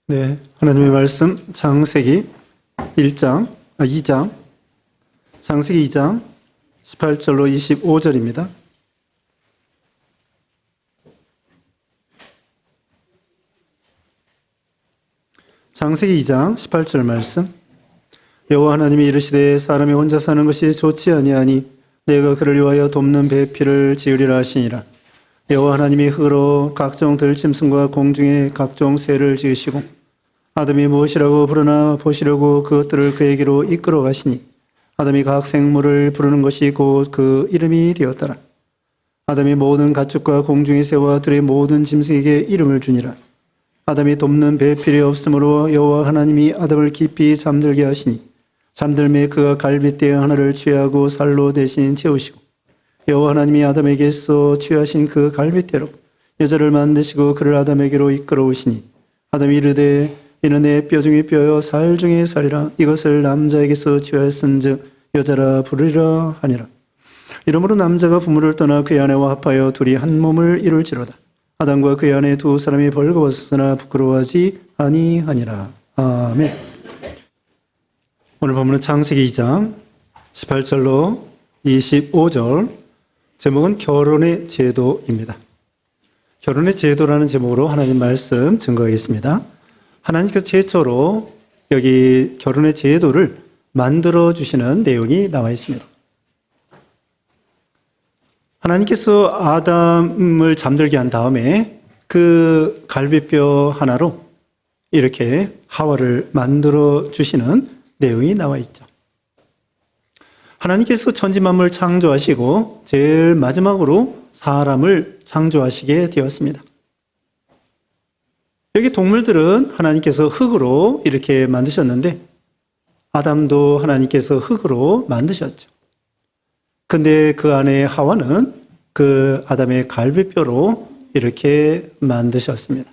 네, 하나님의 말씀 창세기 2장, 창세기 2장 18절로 25절입니다. 창세기 2장 18절 말씀. 여호와 하나님이 이르시되 사람이 혼자 사는 것이 좋지 아니하니 내가 그를 위하여 돕는 배필을 지으리라 하시니라. 여호와 하나님이 흙으로 각종 들짐승과 공중의 각종 새를 지으시고 아담이 무엇이라고 부르나 보시려고 그것들을 그에게로 이끌어 가시니 아담이 각 생물을 부르는 것이 곧 그 이름이 되었더라. 아담이 모든 가축과 공중의 새와 들의 모든 짐승에게 이름을 주니라. 아담이 돕는 배필이 없으므로 여호와 하나님이 아담을 깊이 잠들게 하시니 잠들매 그가 갈빗대 하나를 취하고 살로 대신 채우시고 여호와 하나님이 아담에게서 취하신 그 갈빗대로 여자를 만드시고 그를 아담에게로 이끌어 오시니 아담이 이르되 이는 내 뼈 중에 뼈요 살 중에 살이라. 이것을 남자에게서 취하였은즉 여자라 부르리라 하니라. 이러므로 남자가 부모를 떠나 그의 아내와 합하여 둘이 한 몸을 이룰지로다. 아담과 그의 아내 두 사람이 벌거벗었으나 부끄러워하지 아니하니라. 아멘. 오늘 본문은 창세기 2장 18절로 25절, 제목은 결혼의 제도입니다. 결혼의 제도라는 제목으로 하나님 말씀 증거하겠습니다. 하나님께서 최초로 여기 결혼의 제도를 만들어 주시는 내용이 나와 있습니다. 하나님께서 아담을 잠들게 한 다음에 그 갈빗뼈 하나로 이렇게 하와를 만들어 주시는 내용이 나와 있죠. 하나님께서 천지 만물 창조하시고 제일 마지막으로 사람을 창조하시게 되었습니다. 여기 동물들은 하나님께서 흙으로 이렇게 만드셨는데 아담도 하나님께서 흙으로 만드셨죠. 근데 그 안에 하와는 그 아담의 갈빗뼈로 이렇게 만드셨습니다.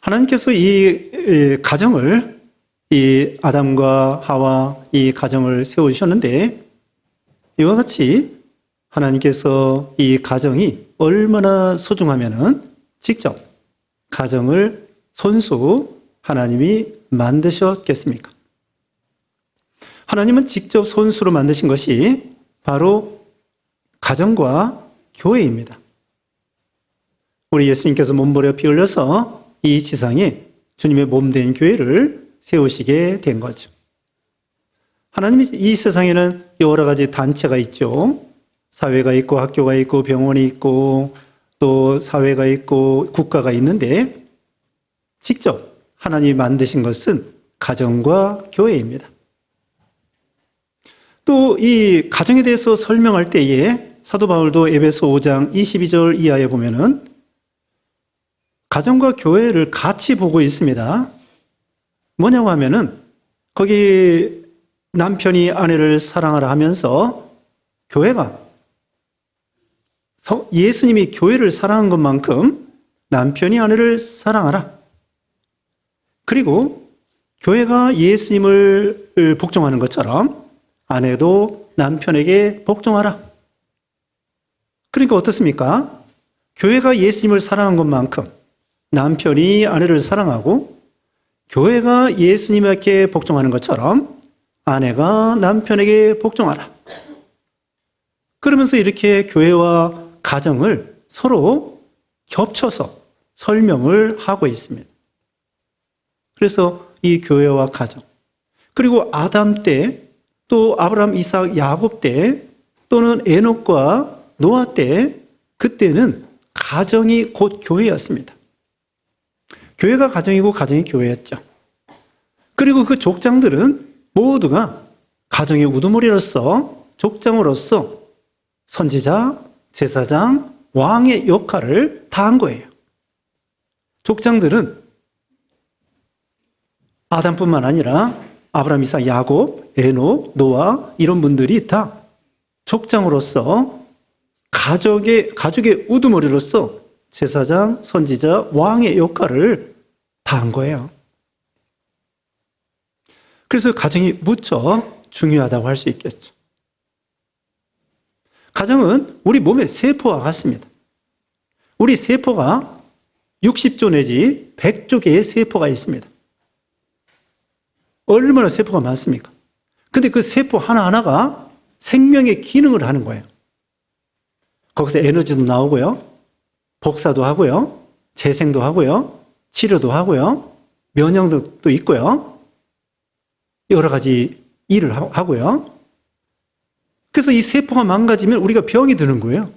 하나님께서 이 가정을, 이 아담과 하와 이 가정을 세우셨는데 이와 같이 하나님께서 이 가정이 얼마나 소중하면은 직접 가정을 손수 하나님이 만드셨겠습니까? 하나님은 직접 손수로 만드신 것이 바로 가정과 교회입니다. 우리 예수님께서 몸버려 피 흘려서 이 지상에 주님의 몸된 교회를 세우시게 된 거죠. 하나님이 이 세상에는 여러 가지 단체가 있죠. 사회가 있고 학교가 있고 병원이 있고 또 사회가 있고 국가가 있는데 직접 하나님이 만드신 것은 가정과 교회입니다. 또 이 가정에 대해서 설명할 때에 사도 바울도 에베소 5장 22절 이하에 보면은 가정과 교회를 같이 보고 있습니다. 뭐냐고 하면은 거기 남편이 아내를 사랑하라 하면서 교회가 예수님이 교회를 사랑한 것만큼 남편이 아내를 사랑하라. 그리고 교회가 예수님을 복종하는 것처럼 아내도 남편에게 복종하라. 그러니까 어떻습니까? 교회가 예수님을 사랑한 것만큼 남편이 아내를 사랑하고 교회가 예수님에게 복종하는 것처럼 아내가 남편에게 복종하라. 그러면서 이렇게 교회와 가정을 서로 겹쳐서 설명을 하고 있습니다. 그래서 이 교회와 가정, 그리고 아담 때, 또 아브라함, 이삭, 야곱 때, 또는 에녹과 노아 때, 그때는 가정이 곧 교회였습니다. 교회가 가정이고 가정이 교회였죠. 그리고 그 족장들은 모두가 가정의 우두머리로서, 족장으로서 선지자, 제사장, 왕의 역할을 다한 거예요. 족장들은 아담뿐만 아니라 아브라함, 이삭, 야곱, 에녹, 노아 이런 분들이 다 족장으로서 가족의 우두머리로서 제사장, 선지자, 왕의 역할을 다한 거예요. 그래서 가정이 무척 중요하다고 할 수 있겠죠. 가정은 우리 몸의 세포와 같습니다. 우리 세포가 60조 내지 100조 개의 세포가 있습니다. 얼마나 세포가 많습니까? 근데 그 세포 하나하나가 생명의 기능을 하는 거예요. 거기서 에너지도 나오고요. 복사도 하고요. 재생도 하고요. 치료도 하고요. 면역도 있고요. 여러 가지 일을 하고요. 그래서 이 세포가 망가지면 우리가 병이 드는 거예요.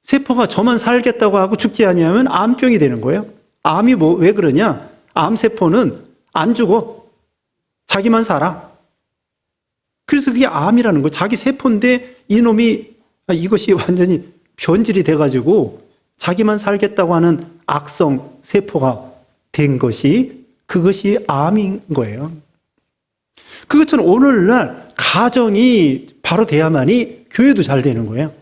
세포가 저만 살겠다고 하고 죽지 아니하면 암병이 되는 거예요. 암이 왜 그러냐? 암세포는 안 죽어. 자기만 살아. 그래서 그게 암이라는 거예요. 자기 세포인데 이놈이 이것이 완전히 변질이 돼가지고 자기만 살겠다고 하는 악성 세포가 된 것이 그것이 암인 거예요. 그것처럼 오늘날 가정이 바로 돼야만이 교회도 잘 되는 거예요.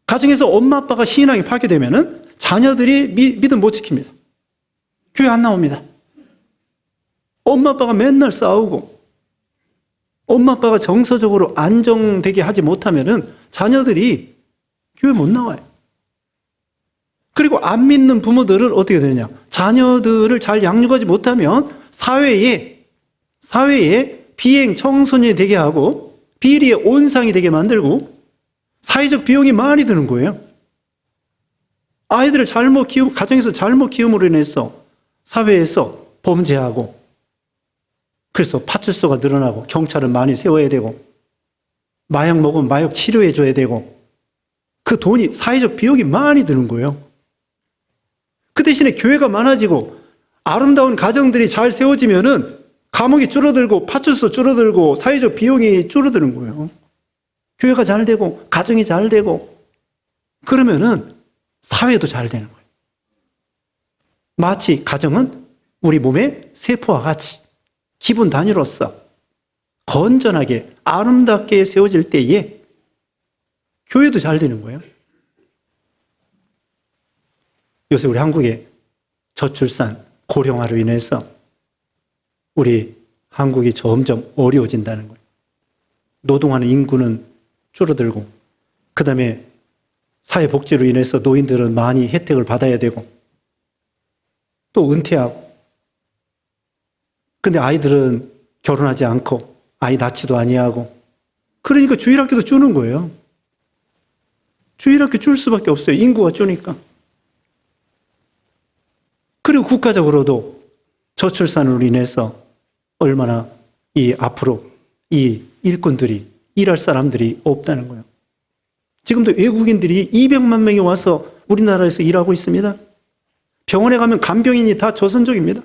가정에서 엄마 아빠가 신앙이 파괴되면은 자녀들이 믿음 못 지킵니다. 교회 안 나옵니다. 엄마 아빠가 맨날 싸우고 엄마 아빠가 정서적으로 안정되게 하지 못하면은 자녀들이 교회 못 나와요. 그리고 안 믿는 부모들은 어떻게 되느냐? 자녀들을 잘 양육하지 못하면 사회에 비행 청소년이 되게 하고 비리의 온상이 되게 만들고 사회적 비용이 많이 드는 거예요. 아이들을 가정에서 잘못 키움으로 인해서 사회에서 범죄하고 그래서 파출소가 늘어나고 경찰은 많이 세워야 되고 마약 먹으면 마약 치료해 줘야 되고 그 돈이 사회적 비용이 많이 드는 거예요. 그 대신에 교회가 많아지고 아름다운 가정들이 잘 세워지면은 감옥이 줄어들고 파출소 줄어들고 사회적 비용이 줄어드는 거예요. 교회가 잘 되고 가정이 잘 되고 그러면은 사회도 잘 되는 거예요. 마치 가정은 우리 몸의 세포와 같이 기분 단위로서 건전하게 아름답게 세워질 때에 교회도 잘 되는 거예요. 요새 우리 한국의 저출산, 고령화로 인해서 우리 한국이 점점 어려워진다는 거예요. 노동하는 인구는 줄어들고 그 다음에 사회복지로 인해서 노인들은 많이 혜택을 받아야 되고 또 은퇴하고 근데 아이들은 결혼하지 않고 아이 낳지도 아니하고 그러니까 주일학교도 주는 거예요. 주일학교 줄 수밖에 없어요. 인구가 주니까. 그리고 국가적으로도 저출산으로 인해서 얼마나 앞으로 이 일꾼들이 일할 사람들이 없다는 거예요. 지금도 외국인들이 200만 명이 와서 우리나라에서 일하고 있습니다. 병원에 가면 간병인이 다 조선족입니다.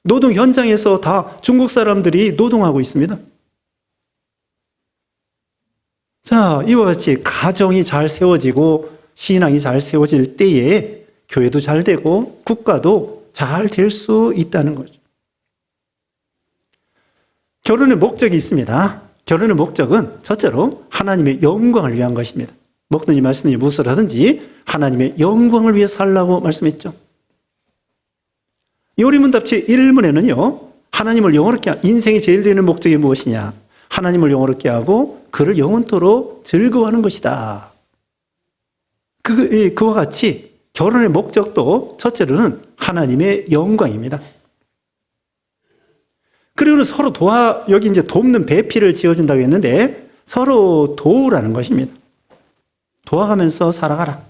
노동 현장에서 다 중국 사람들이 노동하고 있습니다. 자, 이와 같이 가정이 잘 세워지고 신앙이 잘 세워질 때에 교회도 잘 되고 국가도 잘 될 수 있다는 거죠. 결혼의 목적이 있습니다. 결혼의 목적은 첫째로 하나님의 영광을 위한 것입니다. 먹든지 마시든지 무엇을 하든지 하나님의 영광을 위해 살라고 말씀했죠. 요리문답지 1문에는요. 하나님을 영원롭게 인생이 제일 되는 목적이 무엇이냐? 하나님을 영원롭게 하고 그를 영원토록 즐거워하는 것이다. 그와 같이 결혼의 목적도 첫째로는 하나님의 영광입니다. 그리고는 서로 여기 이제 돕는 배필을 지어준다고 했는데 서로 도우라는 것입니다. 도와가면서 살아가라.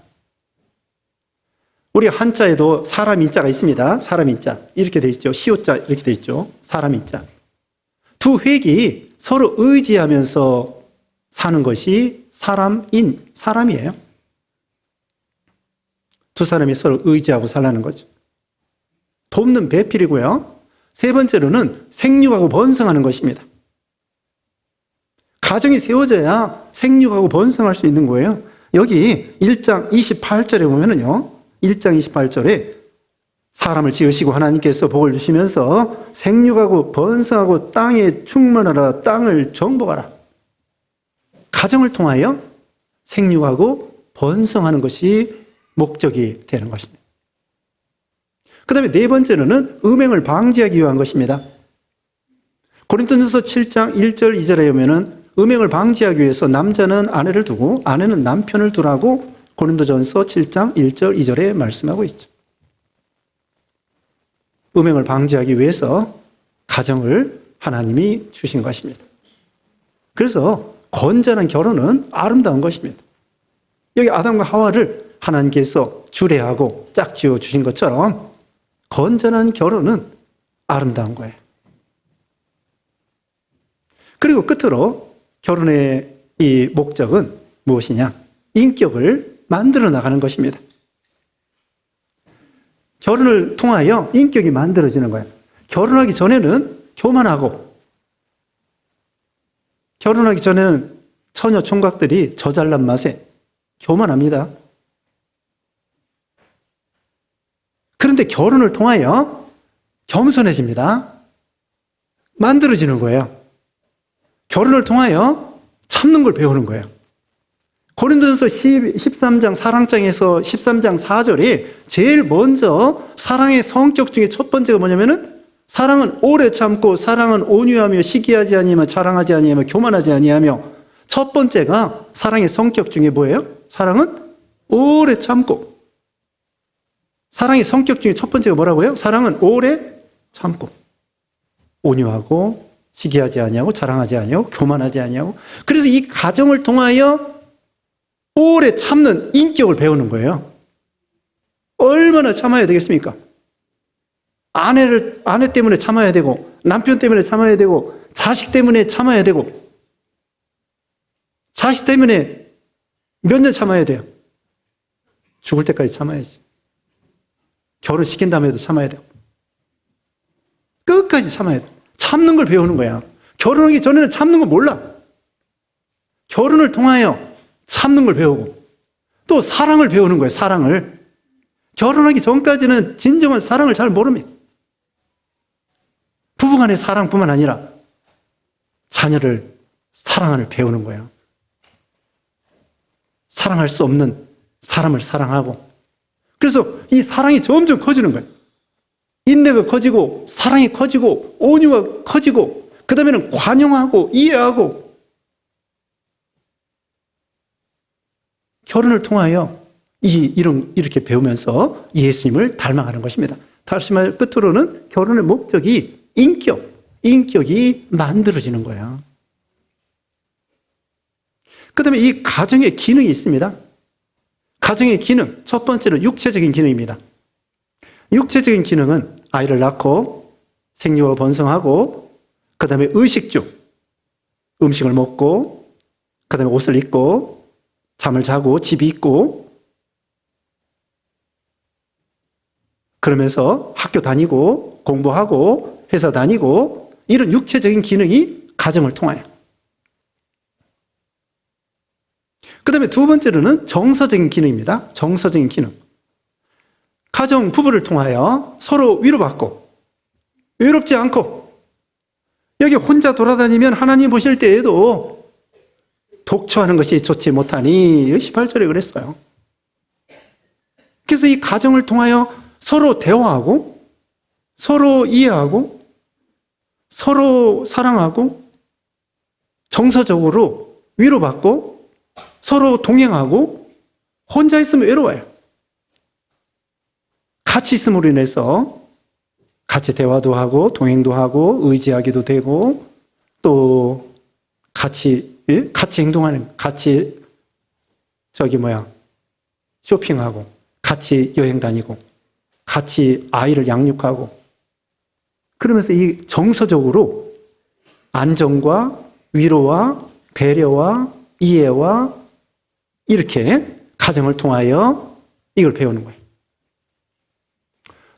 우리 한자에도 사람 인자가 있습니다. 사람 인자. 이렇게 돼 있죠. 시옷자 이렇게 돼 있죠. 사람 인자. 두 획이 서로 의지하면서 사는 것이 사람이에요. 두 사람이 서로 의지하고 살라는 거죠. 돕는 배필이고요. 세 번째로는 생육하고 번성하는 것입니다. 가정이 세워져야 생육하고 번성할 수 있는 거예요. 여기 1장 28절에 보면은요. 1장 28절에 사람을 지으시고 하나님께서 복을 주시면서 생육하고 번성하고 땅에 충만하라 땅을 정복하라. 가정을 통하여 생육하고 번성하는 것이 목적이 되는 것입니다. 그 다음에 네 번째로는 음행을 방지하기 위한 것입니다. 고린도전서 7장 1절 2절에 보면은 음행을 방지하기 위해서 남자는 아내를 두고 아내는 남편을 두라고 고린도전서 7장 1절 2절에 말씀하고 있죠. 음행을 방지하기 위해서 가정을 하나님이 주신 것입니다. 그래서 건전한 결혼은 아름다운 것입니다. 여기 아담과 하와를 하나님께서 주례하고 짝지어 주신 것처럼 건전한 결혼은 아름다운 거예요. 그리고 끝으로 결혼의 이 목적은 무엇이냐? 인격을 만들어 나가는 것입니다. 결혼을 통하여 인격이 만들어지는 거예요. 결혼하기 전에는 교만하고, 결혼하기 전에는 처녀 총각들이 저 잘난 맛에 교만합니다. 그런데 결혼을 통하여 겸손해집니다. 만들어지는 거예요. 결혼을 통하여 참는 걸 배우는 거예요. 고린도전서 13장 사랑장에서 13장 4절이 제일 먼저 사랑의 성격 중에 첫 번째가 뭐냐면은 사랑은 오래 참고 사랑은 온유하며 시기하지 아니하며 자랑하지 아니하며 교만하지 아니하며, 첫 번째가 사랑의 성격 중에 뭐예요? 사랑은 오래 참고. 사랑의 성격 중에 첫 번째가 뭐라고요? 사랑은 오래 참고 온유하고 시기하지 아니하고 자랑하지 아니하고 교만하지 아니하고. 그래서 이 가정을 통하여 오래 참는 인격을 배우는 거예요. 얼마나 참아야 되겠습니까? 아내 때문에 참아야 되고, 남편 때문에 참아야 되고, 자식 때문에 참아야 되고, 자식 때문에 몇 년 참아야 돼요? 죽을 때까지 참아야지. 결혼시킨 다음에도 참아야 돼요. 끝까지 참아야 돼요. 참는 걸 배우는 거야. 결혼하기 전에는 참는 거 몰라. 결혼을 통하여 참는 걸 배우고, 또 사랑을 배우는 거예요. 사랑을. 결혼하기 전까지는 진정한 사랑을 잘 모릅니다. 부부간의 사랑뿐만 아니라 자녀를 사랑을 배우는 거예요. 사랑할 수 없는 사람을 사랑하고, 그래서 이 사랑이 점점 커지는 거예요. 인내가 커지고 사랑이 커지고 온유가 커지고, 그 다음에는 관용하고 이해하고. 결혼을 통하여 이렇게 배우면서 예수님을 닮아가는 것입니다. 다시 말해 끝으로는 결혼의 목적이 인격이 만들어지는 거예요. 그 다음에 이 가정의 기능이 있습니다. 가정의 기능, 첫 번째는 육체적인 기능입니다. 육체적인 기능은 아이를 낳고 생육하고 번성하고, 그 다음에 의식주, 음식을 먹고, 그 다음에 옷을 입고, 잠을 자고, 집이 있고, 그러면서 학교 다니고, 공부하고, 회사 다니고, 이런 육체적인 기능이 가정을 통하여. 그 다음에 두 번째로는 정서적인 기능입니다. 정서적인 기능. 가정, 부부를 통하여 서로 위로받고, 외롭지 않고, 여기 혼자 돌아다니면 하나님 보실 때에도 독초하는 것이 좋지 못하니, 18절에 그랬어요. 그래서 이 가정을 통하여 서로 대화하고, 서로 이해하고, 서로 사랑하고, 정서적으로 위로받고, 서로 동행하고. 혼자 있으면 외로워요. 같이 있음으로 인해서 같이 대화도 하고 동행도 하고 의지하기도 되고, 또 같이 행동하는, 같이 쇼핑하고, 같이 여행 다니고, 같이 아이를 양육하고, 그러면서 이 정서적으로 안정과 위로와 배려와 이해와 이렇게 가정을 통하여 이걸 배우는 거예요.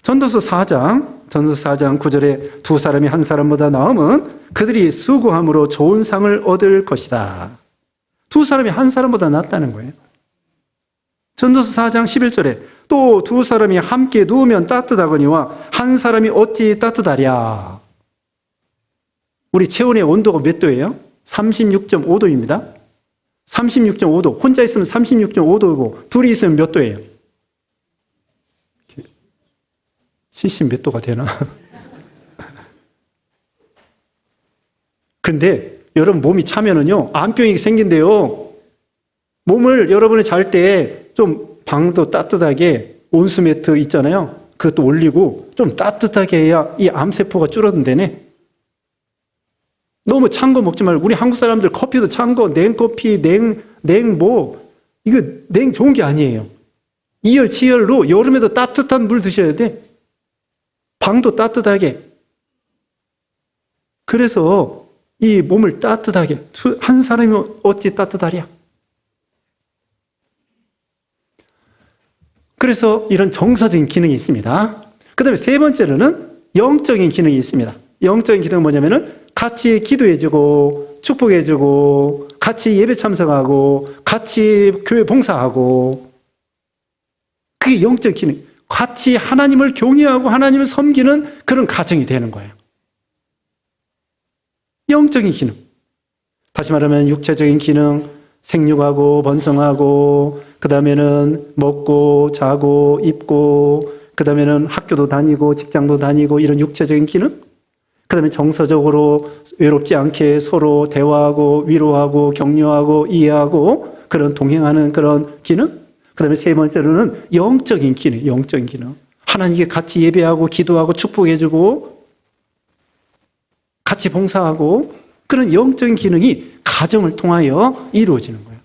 전도서 4장 9절에 두 사람이 한 사람보다 나으면 그들이 수고함으로 좋은 상을 얻을 것이다. 두 사람이 한 사람보다 낫다는 거예요. 전도서 4장 11절에 또 두 사람이 함께 누우면 따뜻하거니와 한 사람이 어찌 따뜻하랴. 우리 체온의 온도가 몇 도예요? 36.5도입니다. 36.5도. 혼자 있으면 36.5도고 둘이 있으면 몇 도예요? 70 몇 도가 되나? 근데 여러분 몸이 차면은요, 암병이 생긴대요. 몸을 여러분이 잘 때 좀 방도 따뜻하게 온수매트 있잖아요. 그것도 올리고 좀 따뜻하게 해야 이 암세포가 줄어든다네. 너무 찬 거 먹지 말고. 우리 한국 사람들 커피도 찬 거, 냉커피, 이거 냉 좋은 게 아니에요. 이열치열로 여름에도 따뜻한 물 드셔야 돼. 방도 따뜻하게. 그래서 이 몸을 따뜻하게. 한 사람이 어찌 따뜻하랴. 그래서 이런 정서적인 기능이 있습니다. 그 다음에 세 번째로는 영적인 기능이 있습니다. 영적인 기능은 뭐냐면은 같이 기도해주고 축복해주고 같이 예배 참석하고 같이 교회 봉사하고, 그게 영적 기능. 같이 하나님을 경외하고 하나님을 섬기는 그런 가정이 되는 거예요. 영적인 기능. 다시 말하면 육체적인 기능, 생육하고 번성하고, 그 다음에는 먹고 자고 입고, 그 다음에는 학교도 다니고 직장도 다니고, 이런 육체적인 기능. 그 다음에 정서적으로 외롭지 않게 서로 대화하고 위로하고 격려하고 이해하고 그런 동행하는 그런 기능. 그 다음에 세 번째로는 영적인 기능, 영적인 기능. 하나님께 같이 예배하고 기도하고 축복해주고 같이 봉사하고, 그런 영적인 기능이 가정을 통하여 이루어지는 거예요.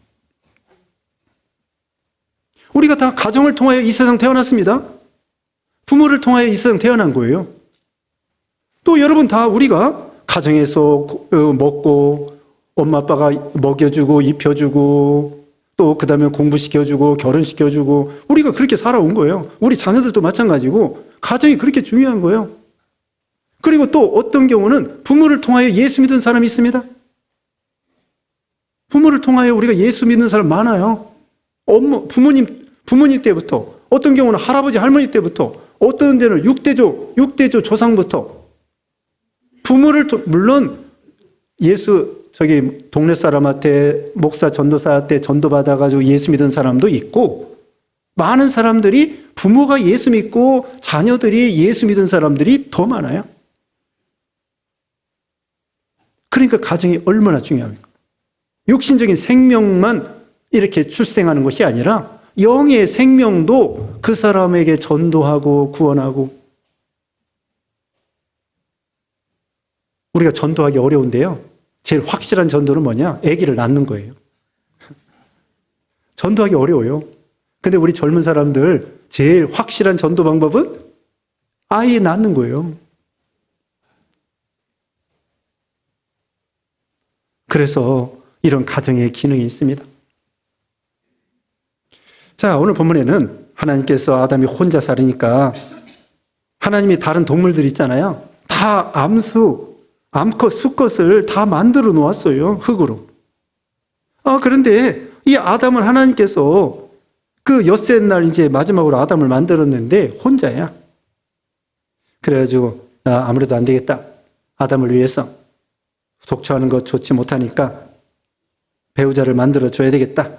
우리가 다 가정을 통하여 이 세상 태어났습니다. 부모를 통하여 이 세상 태어난 거예요. 또 여러분 다 우리가 가정에서 먹고 엄마 아빠가 먹여주고 입혀주고 또 그 다음에 공부시켜주고 결혼시켜주고 우리가 그렇게 살아온 거예요. 우리 자녀들도 마찬가지고 가정이 그렇게 중요한 거예요. 그리고 또 어떤 경우는 부모를 통하여 예수 믿은 사람이 있습니다. 부모를 통하여 우리가 예수 믿는 사람 많아요. 부모님 때부터, 어떤 경우는 할아버지 할머니 때부터, 어떤 데는 6대조 조상부터 부모를 물론 동네 사람한테 목사 전도사한테 전도받아가지고 예수 믿은 사람도 있고, 많은 사람들이 부모가 예수 믿고 자녀들이 예수 믿은 사람들이 더 많아요. 그러니까 가정이 얼마나 중요합니까? 육신적인 생명만 이렇게 출생하는 것이 아니라 영의 생명도 그 사람에게 전도하고 구원하고. 우리가 전도하기 어려운데요. 제일 확실한 전도는 뭐냐? 아기를 낳는 거예요. 전도하기 어려워요. 근데 우리 젊은 사람들 제일 확실한 전도 방법은 아이 낳는 거예요. 그래서 이런 가정의 기능이 있습니다. 자, 오늘 본문에는 하나님께서 아담이 혼자 살으니까 하나님이 다른 동물들 있잖아요. 다 암컷, 수컷을 다 만들어 놓았어요. 흙으로. 그런데 이 아담을 하나님께서 그 엿새 날 이제 마지막으로 아담을 만들었는데 혼자야. 그래가지고 아무래도 안 되겠다. 아담을 위해서 독처하는 것 좋지 못하니까 배우자를 만들어 줘야 되겠다.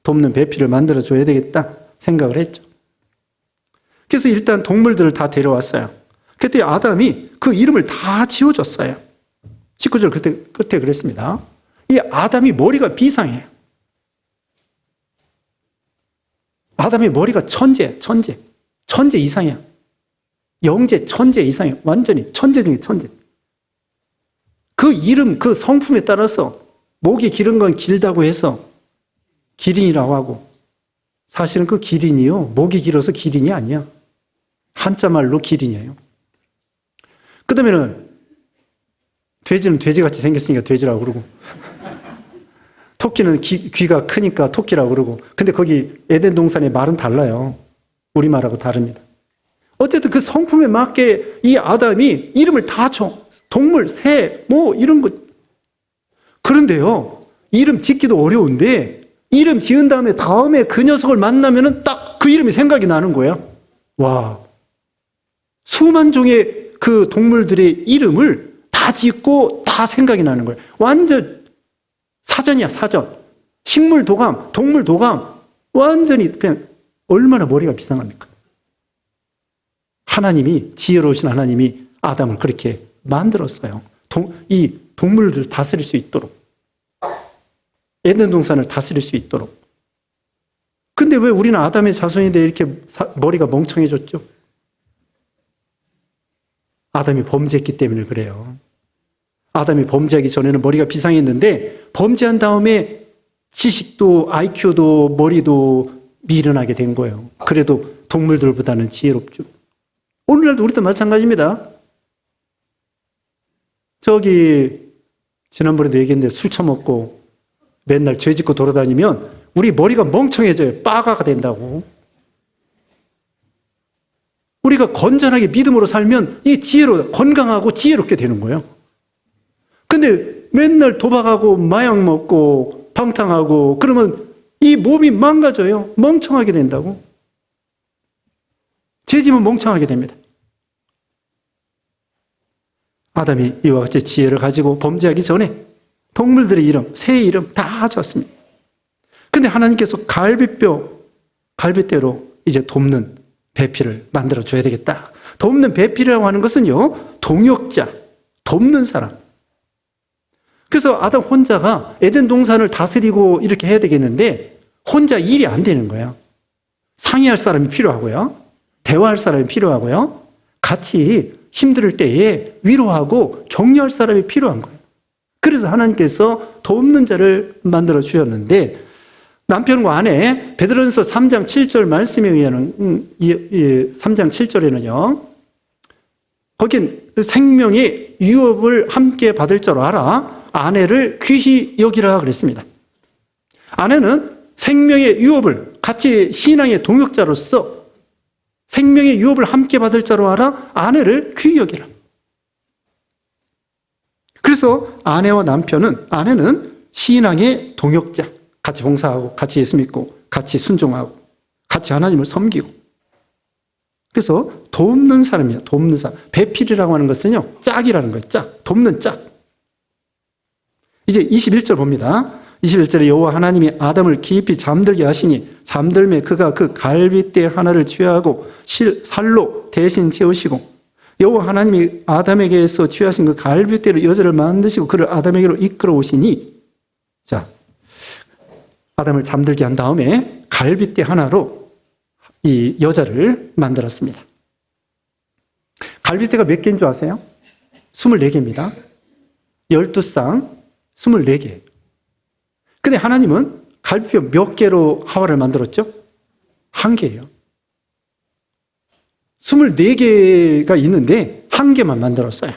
돕는 배필을 만들어 줘야 되겠다 생각을 했죠. 그래서 일단 동물들을 다 데려왔어요. 그때 아담이 그 이름을 다 지어줬어요. 19절 끝에 그랬습니다. 이 아담이 머리가 비상해요. 아담의 머리가 천재 이상이야. 영재, 천재 이상이야. 완전히 천재 중에 천재. 그 이름, 그 성품에 따라서 목이 기른 건 길다고 해서 기린이라고 하고, 사실은 그 기린이요, 목이 길어서 기린이 아니야. 한자말로 기린이에요. 그 다음에는 돼지는 돼지같이 생겼으니까 돼지라고 그러고, 토끼는 귀가 크니까 토끼라고 그러고. 근데 거기 에덴 동산의 말은 달라요. 우리말하고 다릅니다. 어쨌든 그 성품에 맞게 이 아담이 이름을 다 줘. 동물, 새, 이런 거. 그런데요, 이름 짓기도 어려운데 이름 지은 다음에 그 녀석을 만나면은 딱 그 이름이 생각이 나는 거야. 와, 수만 종의 그 동물들의 이름을 다 짓고 다 생각이 나는 거예요. 완전 사전이야, 사전. 식물 도감, 동물 도감. 완전히 그냥 얼마나 머리가 비상합니까? 하나님이, 지혜로우신 하나님이 아담을 그렇게 만들었어요. 이 동물들 다스릴 수 있도록. 에덴 동산을 다스릴 수 있도록. 근데 왜 우리는 아담의 자손인데 이렇게 머리가 멍청해졌죠? 아담이 범죄했기 때문에 그래요. 아담이 범죄하기 전에는 머리가 비상했는데 범죄한 다음에 지식도 IQ도 머리도 미련하게 된 거예요. 그래도 동물들보다는 지혜롭죠. 오늘날도 우리도 마찬가지입니다. 지난번에도 얘기했는데 술 처먹고 맨날 죄 짓고 돌아다니면 우리 머리가 멍청해져요. 빠가가 된다고. 우리가 건전하게 믿음으로 살면 이 지혜로 건강하고 지혜롭게 되는 거예요. 근데 맨날 도박하고 마약 먹고 방탕하고 그러면 이 몸이 망가져요. 멍청하게 된다고. 죄지면 멍청하게 됩니다. 아담이 이와 같이 지혜를 가지고 범죄하기 전에 동물들의 이름, 새의 이름 다 줬습니다. 근데 하나님께서 갈빗대로 이제 돕는 배필을 만들어줘야 되겠다. 돕는 배필이라고 하는 것은요, 동역자, 돕는 사람. 그래서 아담 혼자가 에덴 동산을 다스리고 이렇게 해야 되겠는데 혼자 일이 안 되는 거예요. 상의할 사람이 필요하고요. 대화할 사람이 필요하고요. 같이 힘들 때에 위로하고 격려할 사람이 필요한 거예요. 그래서 하나님께서 돕는 자를 만들어 주셨는데 남편과 아내 베드로전서 3장 7절 말씀에 의하면 3장 7절에는요. 거긴 생명의 유업을 함께 받을 줄 알아 아내를 귀히 여기라 그랬습니다. 아내는 생명의 유업을 같이 신앙의 동역자로서 생명의 유업을 함께 받을 자로 알아 아내를 귀히 여기라. 그래서 아내는 신앙의 동역자, 같이 봉사하고 같이 예수 믿고 같이 순종하고 같이 하나님을 섬기고 그래서 돕는 사람이에요. 돕는 사람. 배필이라고 하는 것은요. 짝이라는 거예요. 짝. 돕는 짝. 이제 21절 봅니다. 21절에 여호와 하나님이 아담을 깊이 잠들게 하시니 잠들매 그가 그 갈빗대 하나를 취하고 살로 대신 채우시고 여호와 하나님이 아담에게서 취하신 그 갈빗대로 여자를 만드시고 그를 아담에게로 이끌어 오시니 자 아담을 잠들게 한 다음에 갈빗대 하나로 이 여자를 만들었습니다. 갈빗대가 몇 개인 줄 아세요? 24개입니다. 12쌍 24개. 근데 하나님은 갈빗뼈 몇 개로 하와를 만들었죠? 1개예요. 24개가 있는데 1개만 만들었어요.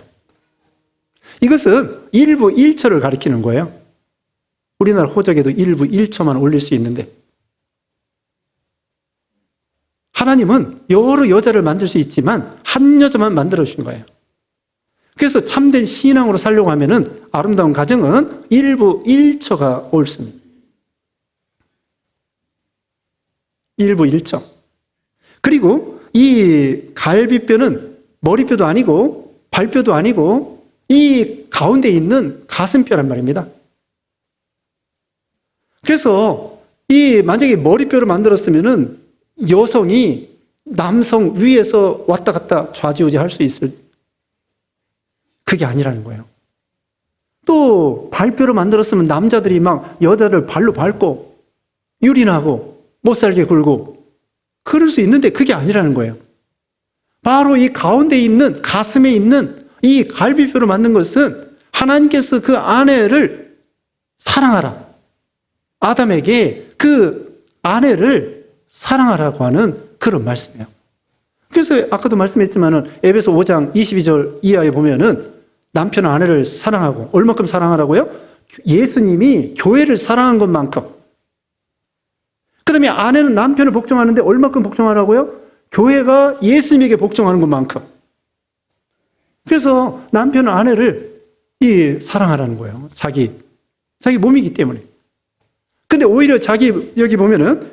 이것은 일부 일처를 가리키는 거예요. 우리나라 호적에도 일부 일처만 올릴 수 있는데 하나님은 여러 여자를 만들 수 있지만 한 여자만 만들어 주신 거예요. 그래서 참된 신앙으로 살려고 하면은 아름다운 가정은 일부 일처가 옳습니다. 일부 일처. 그리고 이 갈비뼈는 머리뼈도 아니고 발뼈도 아니고 이 가운데 있는 가슴뼈란 말입니다. 그래서 이 만약에 머리뼈를 만들었으면은 여성이 남성 위에서 왔다 갔다 좌지우지 할 수 있을 그게 아니라는 거예요. 또 발뼈로 만들었으면 남자들이 막 여자를 발로 밟고 유린하고 못살게 굴고 그럴 수 있는데 그게 아니라는 거예요. 바로 이 가운데 있는 가슴에 있는 이 갈비뼈로 만든 것은 하나님께서 그 아내를 사랑하라. 아담에게 그 아내를 사랑하라고 하는 그런 말씀이에요. 그래서 아까도 말씀했지만은 에베소 5장 22절 이하에 보면은 남편은 아내를 사랑하고 얼마큼 사랑하라고요? 예수님이 교회를 사랑한 것만큼. 그 다음에 아내는 남편을 복종하는데 얼마큼 복종하라고요? 교회가 예수님에게 복종하는 것만큼. 그래서 남편은 아내를 사랑하라는 거예요. 자기 몸이기 때문에. 근데 오히려 여기 보면은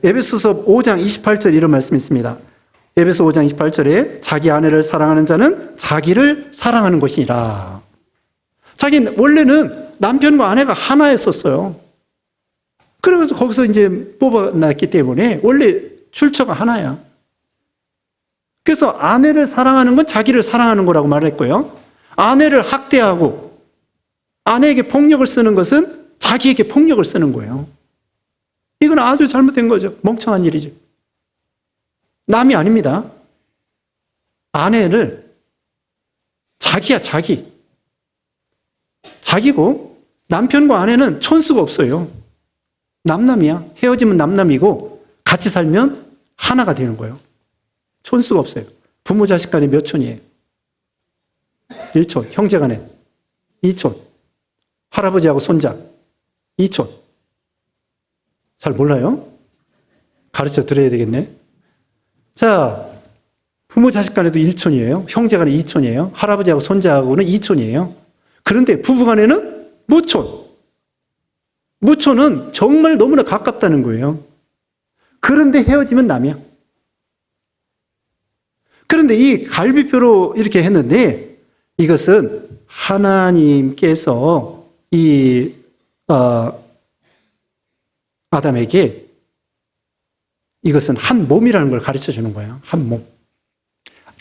에베소서 5장 28절 이런 말씀이 있습니다. 에베소 5장 28절에 자기 아내를 사랑하는 자는 자기를 사랑하는 것이니라. 원래는 남편과 아내가 하나였었어요. 그래서 거기서 이제 뽑아놨기 때문에 원래 출처가 하나야. 그래서 아내를 사랑하는 건 자기를 사랑하는 거라고 말했고요. 아내를 학대하고 아내에게 폭력을 쓰는 것은 자기에게 폭력을 쓰는 거예요. 이건 아주 잘못된 거죠. 멍청한 일이죠. 남이 아닙니다. 아내를 자기야, 자기고 남편과 아내는 촌수가 없어요. 남남이야. 헤어지면 남남이고 같이 살면 하나가 되는 거예요. 촌수가 없어요. 부모 자식 간에 몇 촌이에요? 1촌. 형제 간에 2촌. 할아버지하고 손자 2촌. 잘 몰라요? 가르쳐 드려야 되겠네. 자, 부모 자식 간에도 1촌이에요. 형제 간에 2촌이에요. 할아버지하고 손자하고는 2촌이에요. 그런데 부부 간에는 무촌. 무촌은 정말 너무나 가깝다는 거예요. 그런데 헤어지면 남이야. 그런데 이 갈비뼈로 이렇게 했는데 이것은 하나님께서 이 아담에게 이것은 한 몸이라는 걸 가르쳐 주는 거예요. 한 몸.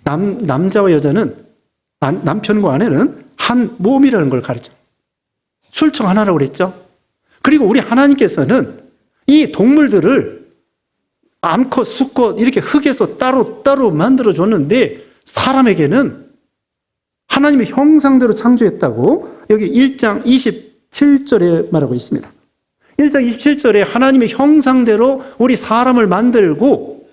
남자와 여자는, 남편과 아내는 한 몸이라는 걸 가르쳐. 출처 하나라고 그랬죠. 그리고 우리 하나님께서는 이 동물들을 암컷, 수컷 이렇게 흙에서 따로 만들어 줬는데 사람에게는 하나님의 형상대로 창조했다고 여기 1장 27절에 말하고 있습니다. 1장 27절에 하나님의 형상대로 우리 사람을 만들고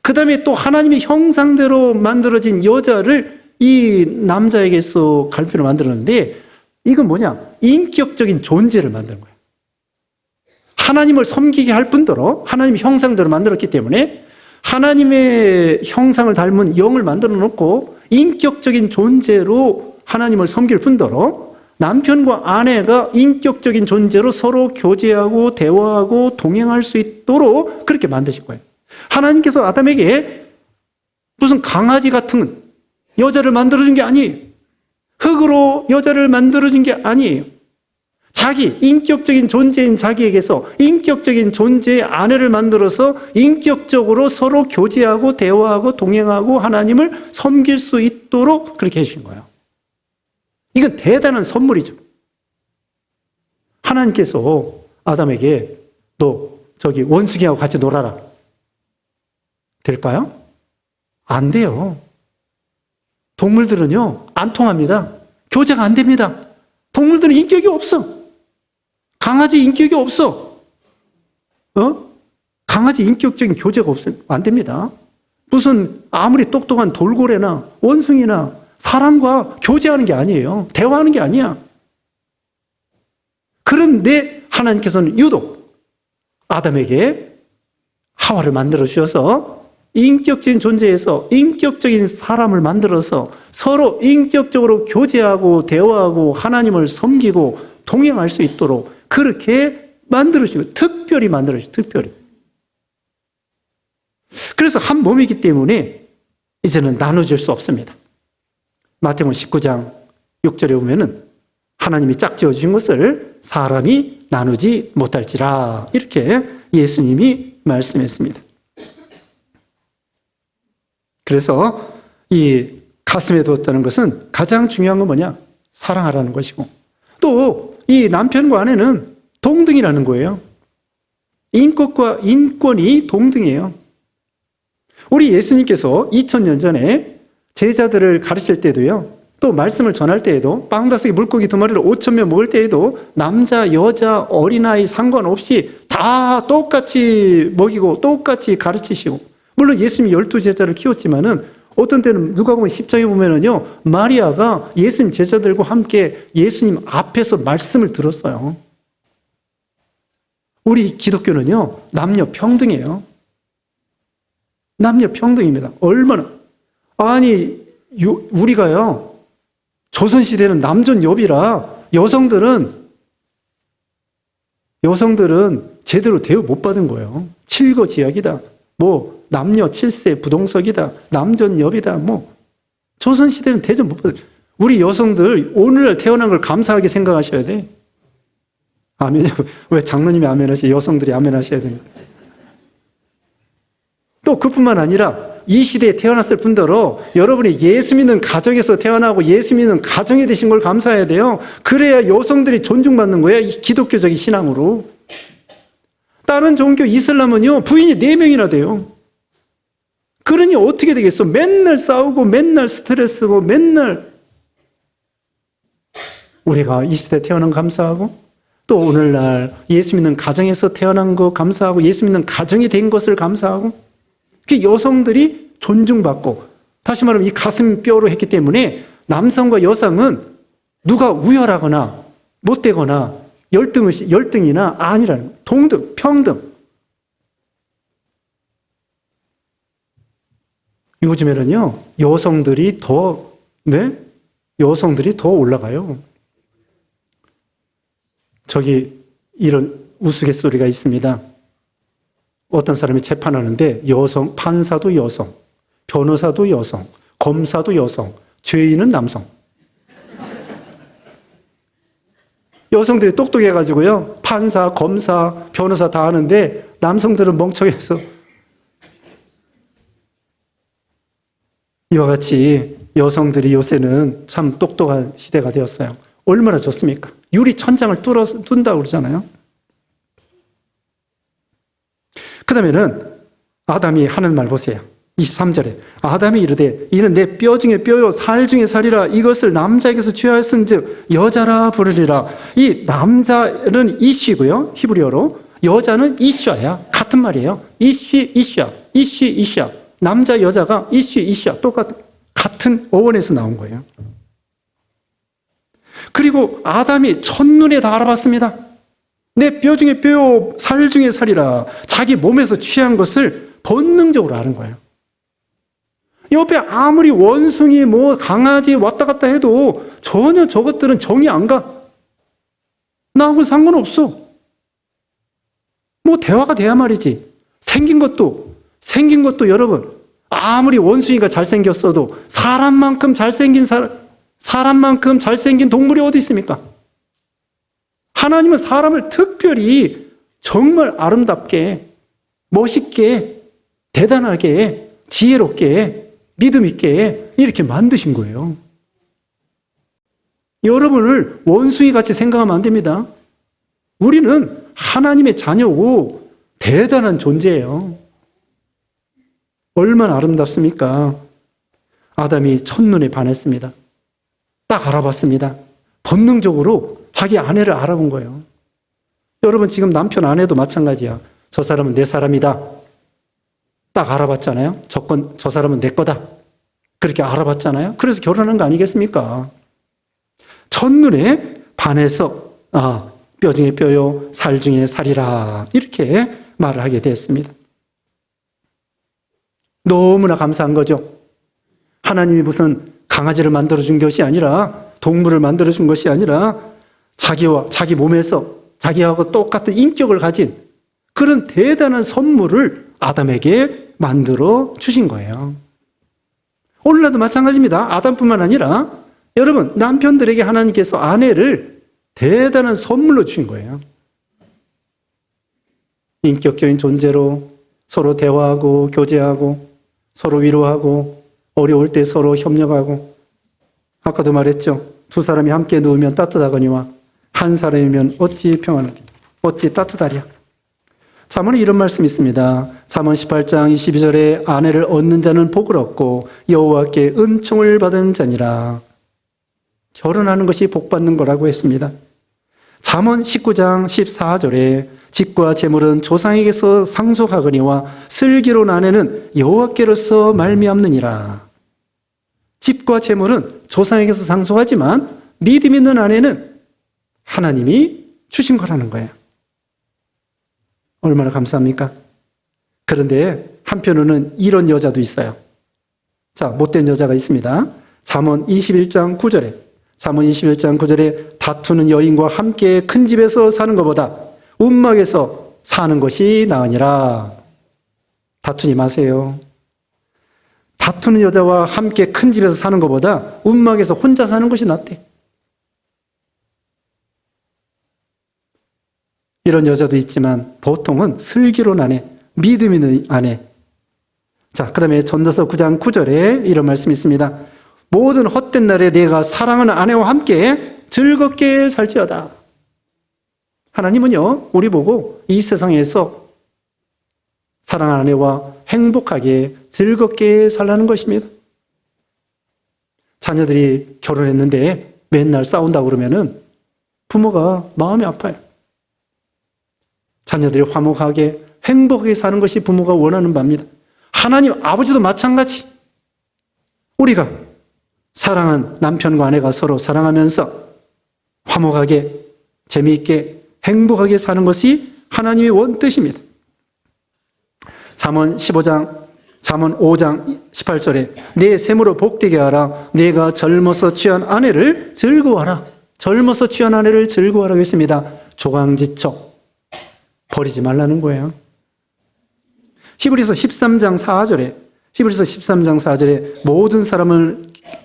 그 다음에 또 하나님의 형상대로 만들어진 여자를 이 남자에게서 갈비로 만들었는데 이건 뭐냐? 인격적인 존재를 만드는 거예요. 하나님을 섬기게 할 뿐더러 하나님의 형상대로 만들었기 때문에 하나님의 형상을 닮은 영을 만들어 놓고 인격적인 존재로 하나님을 섬길 뿐더러 남편과 아내가 인격적인 존재로 서로 교제하고 대화하고 동행할 수 있도록 그렇게 만드신 거예요. 하나님께서 아담에게 무슨 강아지 같은 여자를 만들어준 게 아니에요. 흙으로 여자를 만들어준 게 아니에요. 자기, 인격적인 존재인 자기에게서 인격적인 존재의 아내를 만들어서 인격적으로 서로 교제하고 대화하고 동행하고 하나님을 섬길 수 있도록 그렇게 해주신 거예요. 이건 대단한 선물이죠. 하나님께서 아담에게 너 저기 원숭이하고 같이 놀아라. 될까요? 안 돼요. 동물들은요, 안 통합니다. 교제가 안 됩니다. 동물들은 인격이 없어. 강아지 인격이 없어. 강아지 인격적인 교제가 없으면 안 됩니다. 무슨 아무리 똑똑한 돌고래나 원숭이나 사람과 교제하는 게 아니에요. 대화하는 게 아니야. 그런데 하나님께서는 유독 아담에게 하와를 만들어 주셔서 인격적인 존재에서 인격적인 사람을 만들어서 서로 인격적으로 교제하고 대화하고 하나님을 섬기고 동행할 수 있도록 그렇게 만들어주시고 특별히 만들어주시고 특별히. 그래서 한 몸이기 때문에 이제는 나눠질 수 없습니다. 마태복음 19장 6절에 보면은 하나님이 짝지어 주신 것을 사람이 나누지 못할지라 이렇게 예수님이 말씀했습니다. 그래서 이 가슴에 두었다는 것은 가장 중요한 건 뭐냐? 사랑하라는 것이고 또 이 남편과 아내는 동등이라는 거예요. 인격과 인권이 동등이에요. 우리 예수님께서 2000년 전에 제자들을 가르칠 때도요. 또 말씀을 전할 때에도 빵다섯개 물고기 2마리를 5,000명 먹을 때에도 남자, 여자, 어린아이 상관없이 다 똑같이 먹이고 똑같이 가르치시고 물론 예수님이 12제자를 키웠지만은 어떤 때는 누가복음 10장에 보면은요, 마리아가 예수님 제자들과 함께 예수님 앞에서 말씀을 들었어요. 우리 기독교는요, 남녀 평등이에요. 남녀 평등입니다. 얼마나. 아니, 우리가요, 조선시대는 남존여비라 여성들은 제대로 대우 못 받은 거예요. 칠거지약이다. 뭐, 남녀 7세 부동석이다. 남존여비다. 뭐, 조선시대는 대접 못 받은. 우리 여성들 오늘날 태어난 걸 감사하게 생각하셔야 돼. 아멘. 왜 장로님이 아멘 하셔요? 여성들이 아멘 하셔야 됩니다. 또 그뿐만 아니라 이 시대에 태어났을 뿐더러 여러분이 예수 믿는 가정에서 태어나고 예수 믿는 가정이 되신 걸 감사해야 돼요. 그래야 여성들이 존중받는 거예요. 이 기독교적인 신앙으로. 다른 종교 이슬람은요, 부인이 4명이나 돼요. 그러니 어떻게 되겠어? 맨날 싸우고, 맨날 스트레스고, 맨날. 우리가 이 시대에 태어난 거 감사하고, 또 오늘날 예수 믿는 가정에서 태어난 거 감사하고, 예수 믿는 가정이 된 것을 감사하고, 그 여성들이 존중받고, 다시 말하면 이 가슴 뼈로 했기 때문에 남성과 여성은 누가 우열하거나 못되거나 열등이나 아니라는 동등, 평등. 요즘에는요, 여성들이 더 올라가요. 저기 이런 우스갯소리가 있습니다. 어떤 사람이 재판하는데 판사도 여성, 변호사도 여성, 검사도 여성, 죄인은 남성. 여성들이 똑똑해가지고요, 판사, 검사, 변호사 다 하는데 남성들은 멍청해서. 이와 같이 여성들이 요새는 참 똑똑한 시대가 되었어요. 얼마나 좋습니까? 유리 천장을 뚫는다고 그러잖아요. 그 다음에는 아담이 하는 말 보세요. 23절에 아담이 이르되 이는 내 뼈 중에 뼈요 살 중에 살이라 이것을 남자에게서 취하였은즉 여자라 부르리라. 이 남자는 이쉬고요, 히브리어로. 여자는 이샤야. 같은 말이에요. 이샤. 남자 여자가 이샤 같은 어원에서 나온 거예요. 그리고 아담이 첫눈에 다 알아봤습니다. 내 뼈 중에 뼈요 살 중에 살이라. 자기 몸에서 취한 것을 본능적으로 아는 거예요. 옆에 아무리 원숭이, 강아지 왔다 갔다 해도 전혀 저것들은 정이 안 가. 나하고 상관없어. 대화가 돼야 말이지. 생긴 것도 여러분, 아무리 원숭이가 잘생겼어도 사람만큼 잘생긴 동물이 어디 있습니까? 하나님은 사람을 특별히 정말 아름답게, 멋있게, 대단하게, 지혜롭게, 믿음 있게 이렇게 만드신 거예요. 여러분을 원숭이같이 생각하면 안 됩니다. 우리는 하나님의 자녀고 대단한 존재예요. 얼마나 아름답습니까? 아담이 첫눈에 반했습니다. 딱 알아봤습니다. 본능적으로 자기 아내를 알아본 거예요. 여러분 지금 남편 아내도 마찬가지야. 저 사람은 내 사람이다. 딱 알아봤잖아요. 저 사람은 내 거다. 그렇게 알아봤잖아요. 그래서 결혼한 거 아니겠습니까? 첫눈에 반해서 뼈 중에 뼈요 살 중에 살이라 이렇게 말을 하게 됐습니다. 너무나 감사한 거죠. 하나님이 무슨 강아지를 만들어준 것이 아니라, 동물을 만들어준 것이 아니라 자기 몸에서 자기하고 똑같은 인격을 가진 그런 대단한 선물을 아담에게 만들어 주신 거예요. 오늘날도 마찬가지입니다. 아담뿐만 아니라 여러분 남편들에게 하나님께서 아내를 대단한 선물로 주신 거예요. 인격적인 존재로 서로 대화하고 교제하고 서로 위로하고 어려울 때 서로 협력하고. 아까도 말했죠. 두 사람이 함께 누우면 따뜻하거니와 한 사람이면 어찌 평안하리, 어찌 따뜻하랴. 잠언에 이런 말씀이 있습니다. 잠언 18장 22절에 아내를 얻는 자는 복을 얻고 여호와께 은총을 받은 자니라. 결혼하는 것이 복 받는 거라고 했습니다. 잠언 19장 14절에 집과 재물은 조상에게서 상속하거니와 슬기로운 아내는 여호와께로서 말미암느니라. 집과 재물은 조상에게서 상속하지만 믿음 있는 아내는 하나님이 주신 거라는 거예요. 얼마나 감사합니까? 그런데 한편으로는 이런 여자도 있어요. 자, 못된 여자가 있습니다. 잠언 21장 9절에 다투는 여인과 함께 큰 집에서 사는 것보다 움막에서 사는 것이 나으니라. 다투지 마세요. 다투는 여자와 함께 큰 집에서 사는 것보다 움막에서 혼자 사는 것이 낫대. 이런 여자도 있지만 보통은 슬기로운 아내, 믿음 있는 아내. 자, 그 다음에 전도서 9장 9절에 이런 말씀이 있습니다. 모든 헛된 날에 내가 사랑하는 아내와 함께 즐겁게 살지어다. 하나님은요, 우리 보고 이 세상에서 사랑하는 아내와 행복하게 즐겁게 살라는 것입니다. 자녀들이 결혼했는데 맨날 싸운다고 그러면은 부모가 마음이 아파요. 자녀들이 화목하게 행복하게 사는 것이 부모가 원하는 바입니다. 하나님 아버지도 마찬가지. 우리가 사랑한 남편과 아내가 서로 사랑하면서 화목하게 재미있게 행복하게 사는 것이 하나님의 원뜻입니다. 잠언 5장 18절에 내 샘으로 복되게 하라. 내가 젊어서 취한 아내를 즐거워하라. 젊어서 취한 아내를 즐거워하라고 했습니다. 조강지처 버리지 말라는 거예요. 히브리서 13장 4절에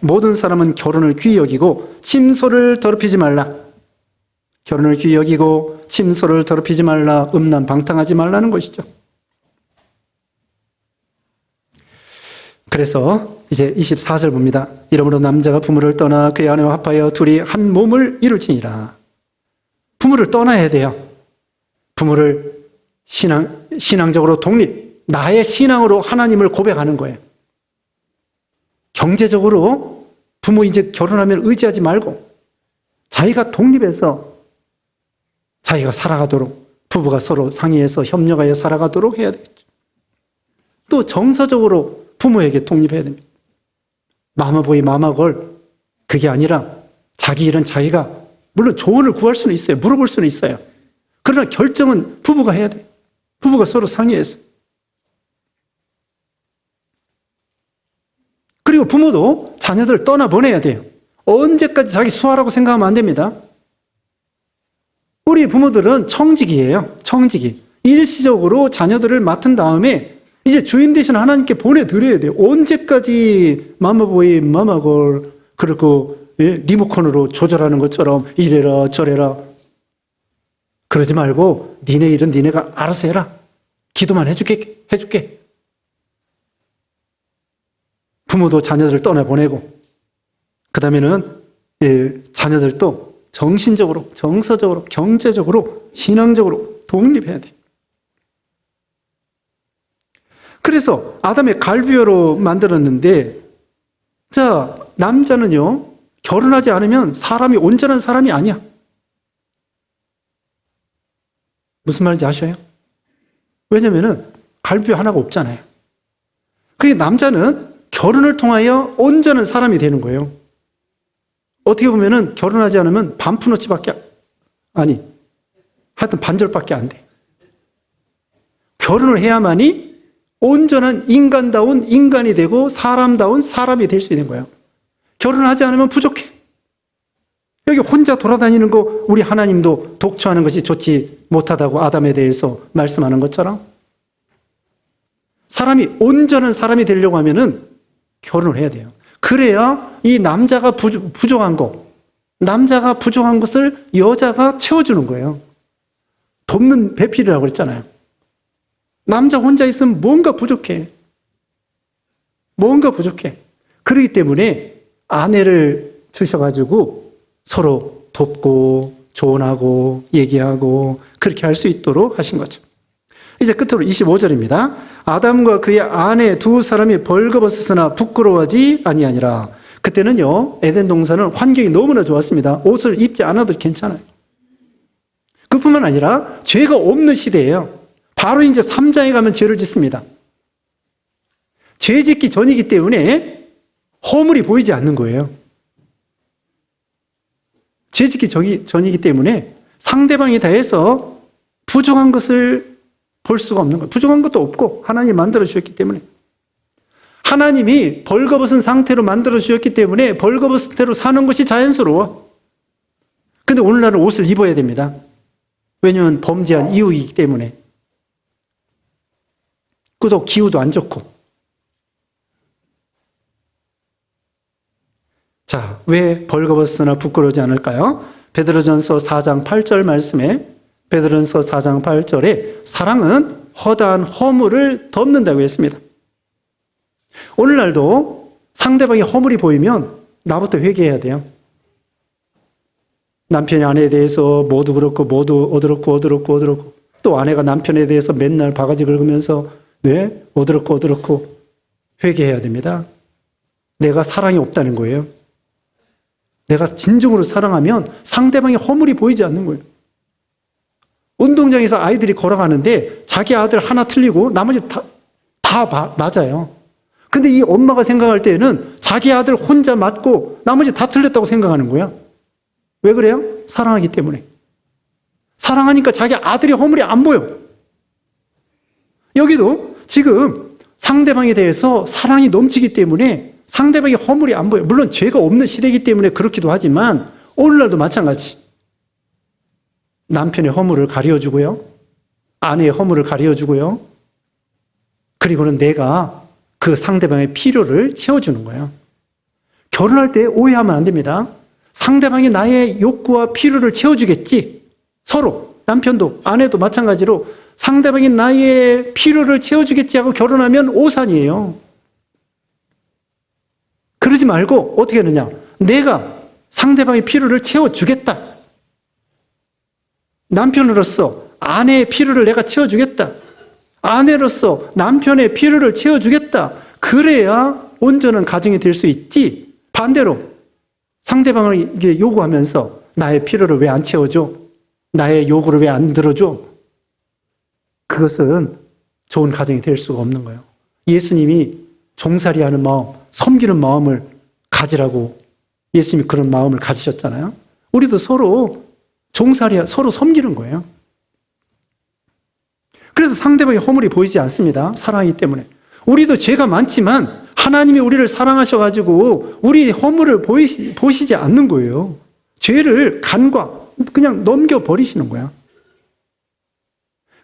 모든 사람은 결혼을 귀히 여기고 침소를 더럽히지 말라. 결혼을 귀히 여기고 침소를 더럽히지 말라. 음란 방탕하지 말라는 것이죠. 그래서 이제 24절 봅니다. 이러므로 남자가 부모를 떠나 그의 아내와 합하여 둘이 한 몸을 이룰지니라. 부모를 떠나야 돼요. 부모를 신앙적으로 독립, 나의 신앙으로 하나님을 고백하는 거예요. 경제적으로 부모 이제 결혼하면 의지하지 말고 자기가 독립해서 자기가 살아가도록, 부부가 서로 상의해서 협력하여 살아가도록 해야 되겠죠. 또 정서적으로 부모에게 독립해야 됩니다. 마마보이 마마걸, 그게 아니라 자기 일은 자기가, 물론 조언을 구할 수는 있어요. 물어볼 수는 있어요. 그러나 결정은 부부가 해야 돼요. 부부가 서로 상의해서. 그리고 부모도 자녀들을 떠나보내야 돼요. 언제까지 자기 수하라고 생각하면 안 됩니다. 우리 부모들은 청직이에요. 청직이. 일시적으로 자녀들을 맡은 다음에 이제 주인 대신 하나님께 보내드려야 돼요. 언제까지 마마보이 마마걸 그리고 리모컨으로 조절하는 것처럼 이래라 저래라 그러지 말고 니네 일은 니네가 알아서 해라. 기도만 해줄게. 부모도 자녀들을 떠나보내고 그 다음에는 자녀들도 정신적으로, 정서적으로, 경제적으로, 신앙적으로 독립해야 돼요. 그래서 아담의 갈비뼈로 만들었는데, 자, 남자는요, 결혼하지 않으면 사람이 온전한 사람이 아니야. 무슨 말인지 아셔요? 왜냐면은 갈비뼈 하나가 없잖아요. 그게 남자는 결혼을 통하여 온전한 사람이 되는 거예요. 어떻게 보면은 결혼하지 않으면 반푼어치밖에, 하여튼 반절밖에 안 돼. 결혼을 해야만이 온전한 인간다운 인간이 되고 사람다운 사람이 될 수 있는 거예요. 결혼하지 않으면 부족해. 여기 혼자 돌아다니는 거 우리 하나님도 독초하는 것이 좋지 못하다고 아담에 대해서 말씀하는 것처럼 사람이 온전한 사람이 되려고 하면은 결혼을 해야 돼요. 그래야 이 남자가 부족한 것을 여자가 채워주는 거예요. 돕는 배필이라고 그랬잖아요. 남자 혼자 있으면 뭔가 부족해. 그렇기 때문에 아내를 주셔가지고 서로 돕고 조언하고 얘기하고 그렇게 할 수 있도록 하신 거죠. 이제 끝으로 25절입니다. 아담과 그의 아내 두 사람이 벌거벗었으나 부끄러워하지 아니하니라. 그때는요, 에덴 동산은 환경이 너무나 좋았습니다. 옷을 입지 않아도 괜찮아요. 그뿐만 아니라 죄가 없는 시대예요. 바로 이제 3장에 가면 죄를 짓습니다. 죄 짓기 전이기 때문에 허물이 보이지 않는 거예요. 죄 짓기 전이기 때문에 상대방이 다해서 부족한 것을 볼 수가 없는 거예요. 부족한 것도 없고 하나님이 만들어 주셨기 때문에. 하나님이 벌거벗은 상태로 만들어 주셨기 때문에 벌거벗은 상태로 사는 것이 자연스러워. 근데 오늘날은 옷을 입어야 됩니다. 왜냐하면 범죄한 이유이기 때문에. 또 기후도 안 좋고. 자, 왜 벌거벗으나 부끄러우지 않을까요? 베드로전서 4장 8절 말씀에 베드로전서 4장 8절에 사랑은 허다한 허물을 덮는다고 했습니다. 오늘날도 상대방의 허물이 보이면 나부터 회개해야 돼요. 남편이 아내에 대해서 모두 그렇고 모두 어드럽고 또 아내가 남편에 대해서 맨날 바가지 긁으면서 네, 어드럽고 회개해야 됩니다. 내가 사랑이 없다는 거예요. 내가 진정으로 사랑하면 상대방의 허물이 보이지 않는 거예요. 운동장에서 아이들이 걸어가는데 자기 아들 하나 틀리고 나머지 다 맞아요. 근데 이 엄마가 생각할 때에는 자기 아들 혼자 맞고 나머지 다 틀렸다고 생각하는 거야. 왜 그래요? 사랑하기 때문에. 사랑하니까 자기 아들의 허물이 안 보여. 여기도 지금 상대방에 대해서 사랑이 넘치기 때문에 상대방의 허물이 안 보여. 물론 죄가 없는 시대이기 때문에 그렇기도 하지만 오늘날도 마찬가지. 남편의 허물을 가려주고요. 아내의 허물을 가려주고요. 그리고는 내가 그 상대방의 필요를 채워주는 거예요. 결혼할 때 오해하면 안 됩니다. 상대방이 나의 욕구와 필요를 채워주겠지. 서로 남편도 아내도 마찬가지로 상대방이 나의 필요를 채워주겠지 하고 결혼하면 오산이에요. 그러지 말고 어떻게 하느냐. 내가 상대방의 필요를 채워주겠다. 남편으로서 아내의 필요를 내가 채워주겠다. 아내로서 남편의 필요를 채워주겠다. 그래야 온전한 가정이 될 수 있지. 반대로 상대방을 요구하면서 나의 필요를 왜 안 채워줘? 나의 요구를 왜 안 들어줘? 그것은 좋은 가정이 될 수가 없는 거예요. 예수님이 종살이하는 마음, 섬기는 마음을 가지라고 예수님이 그런 마음을 가지셨잖아요. 우리도 서로 서로 섬기는 거예요. 그래서 상대방의 허물이 보이지 않습니다. 사랑하기 때문에. 우리도 죄가 많지만 하나님이 우리를 사랑하셔가지고 우리 허물을 보시지 않는 거예요. 죄를 그냥 넘겨버리시는 거야.